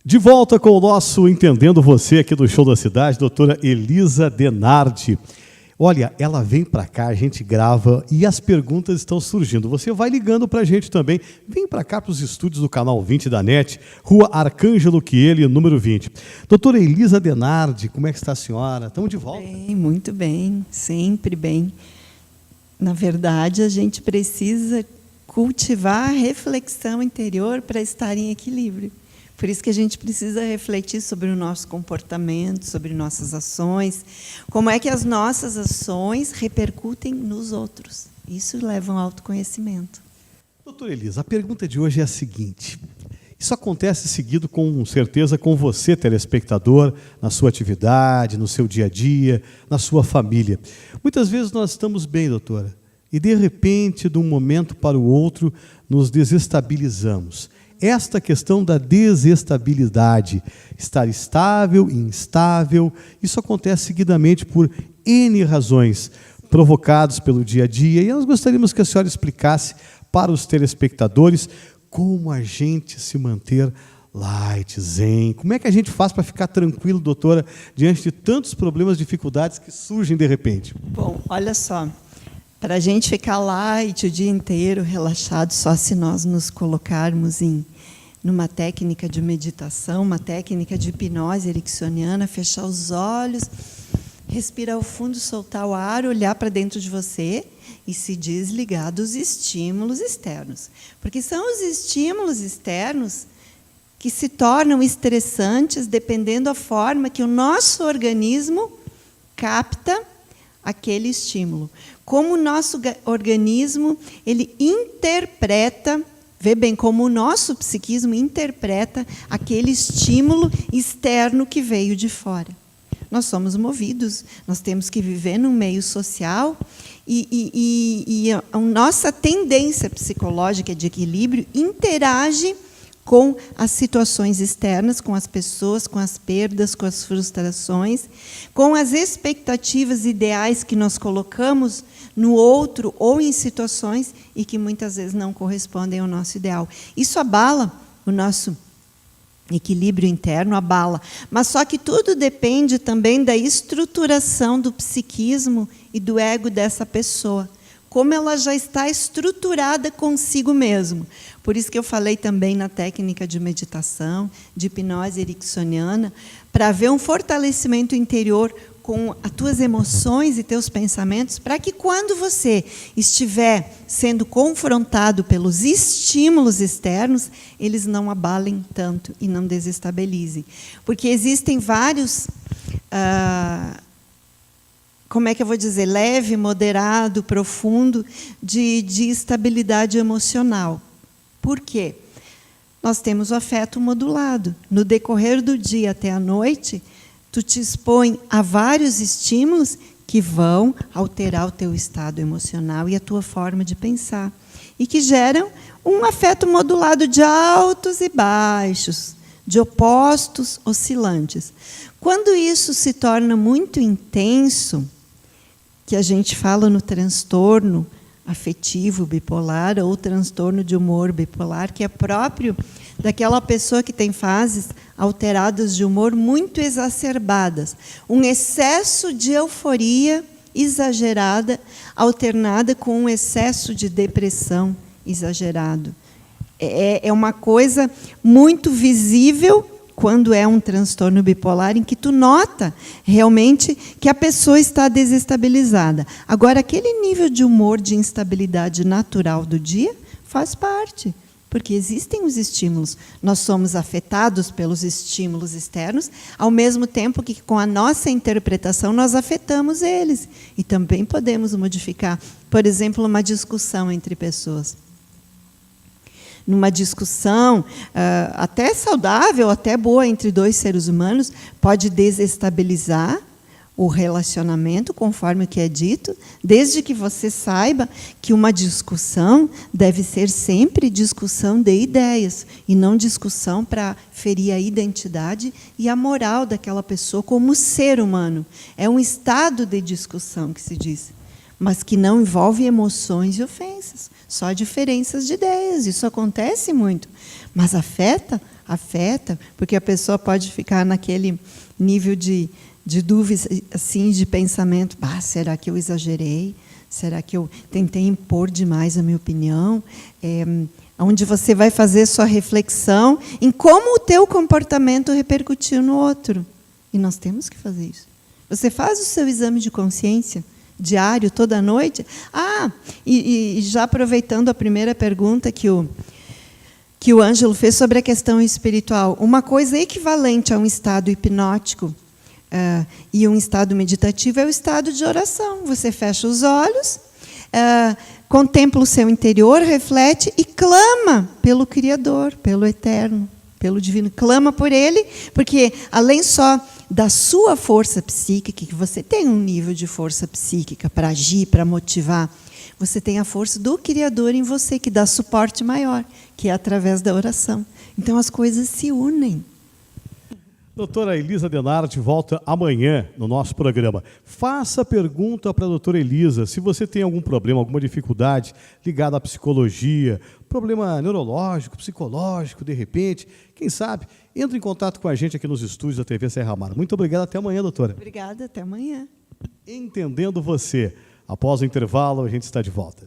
De volta com o nosso Entendendo Você aqui do Show da Cidade, doutora Elisa Denardi. Olha, ela vem para cá, a gente grava e as perguntas estão surgindo. Você vai ligando para a gente também. Vem para cá para os estúdios do Canal 20 da NET, Rua Arcângelo Chieli, número 20. Doutora Elisa Denardi, como é que está a senhora? Estamos de volta? Bem, muito bem, sempre bem. Na verdade, a gente precisa cultivar a reflexão interior para estar em equilíbrio. Por isso que a gente precisa refletir sobre o nosso comportamento, sobre nossas ações, como é que as nossas ações repercutem nos outros. Isso leva ao autoconhecimento. Doutora Elisa, a pergunta de hoje é a seguinte. Isso acontece seguido, com certeza, com você, telespectador, na sua atividade, no seu dia a dia, na sua família. Muitas vezes nós estamos bem, doutora, e de repente, de um momento para o outro, nos desestabilizamos. Esta questão da desestabilidade, estar estável, instável, isso acontece seguidamente por N razões, provocados pelo dia a dia, e nós gostaríamos que a senhora explicasse para os telespectadores como a gente se manter light, zen. Como é que a gente faz para ficar tranquilo, doutora, diante de tantos problemas, dificuldades que surgem de repente? Bom, olha só, para a gente ficar light o dia inteiro, relaxado, só se nós nos colocarmos numa técnica de meditação, uma técnica de hipnose ericksoniana, fechar os olhos, respirar ao fundo, soltar o ar, olhar para dentro de você e se desligar dos estímulos externos. Porque são os estímulos externos que se tornam estressantes dependendo da forma que o nosso organismo capta aquele estímulo. Como o nosso organismo ele interpreta, vê bem, como o nosso psiquismo interpreta aquele estímulo externo que veio de fora. Nós somos movidos, nós temos que viver num meio social e a nossa tendência psicológica de equilíbrio interage com as situações externas, com as pessoas, com as perdas, com as frustrações, com as expectativas ideais que nós colocamos no outro ou em situações e que muitas vezes não correspondem ao nosso ideal. Isso abala o nosso equilíbrio interno, abala. Mas só que tudo depende também da estruturação do psiquismo e do ego dessa pessoa. Como ela já está estruturada consigo mesmo. Por isso que eu falei também na técnica de meditação, de hipnose ericksoniana, para haver um fortalecimento interior com as tuas emoções e teus pensamentos, para que quando você estiver sendo confrontado pelos estímulos externos, eles não abalem tanto e não desestabilizem. Porque existem vários... como é que eu vou dizer, leve, moderado, profundo, de estabilidade emocional. Por quê? Nós temos o afeto modulado. No decorrer do dia até a noite, tu te expõe a vários estímulos que vão alterar o teu estado emocional e a tua forma de pensar. E que geram um afeto modulado de altos e baixos, de opostos oscilantes. Quando isso se torna muito intenso, que a gente fala no transtorno afetivo bipolar ou transtorno de humor bipolar, que é próprio daquela pessoa que tem fases alteradas de humor muito exacerbadas. Um excesso de euforia exagerada, alternada com um excesso de depressão exagerado. É uma coisa muito visível quando é um transtorno bipolar, em que tu nota realmente que a pessoa está desestabilizada. Agora, aquele nível de humor, de instabilidade natural do dia, faz parte, porque existem os estímulos. Nós somos afetados pelos estímulos externos, ao mesmo tempo que, com a nossa interpretação, nós afetamos eles. E também podemos modificar, por exemplo, uma discussão entre pessoas. Numa discussão até saudável, até boa entre dois seres humanos, pode desestabilizar o relacionamento, conforme o que é dito, desde que você saiba que uma discussão deve ser sempre discussão de ideias, e não discussão para ferir a identidade e a moral daquela pessoa como ser humano. É um estado de discussão que se diz, mas que não envolve emoções e ofensas. Só diferenças de ideias, isso acontece muito. Mas afeta afeta, porque a pessoa pode ficar naquele nível de dúvida, assim, de pensamento, será que eu exagerei? Será que eu tentei impor demais a minha opinião? Onde você vai fazer sua reflexão em como o teu comportamento repercutiu no outro. E nós temos que fazer isso. Você faz o seu exame de consciência diário, toda noite. E já aproveitando a primeira pergunta que o Ângelo fez sobre a questão espiritual, uma coisa equivalente a um estado hipnótico e um estado meditativo é o estado de oração. Você fecha os olhos, contempla o seu interior, reflete e clama pelo Criador, pelo Eterno, pelo Divino. Clama por Ele, porque além só da sua força psíquica, que você tem um nível de força psíquica para agir, para motivar, você tem a força do Criador em você, que dá suporte maior, que é através da oração. Então as coisas se unem. Doutora Elisa Denardi volta amanhã no nosso programa. Faça pergunta para a doutora Elisa se você tem algum problema, alguma dificuldade ligada à psicologia, problema neurológico, psicológico, de repente. Quem sabe, entre em contato com a gente aqui nos estúdios da TV Serra Mar. Muito obrigado, até amanhã, doutora. Obrigada, até amanhã. Entendendo você. Após o intervalo, a gente está de volta.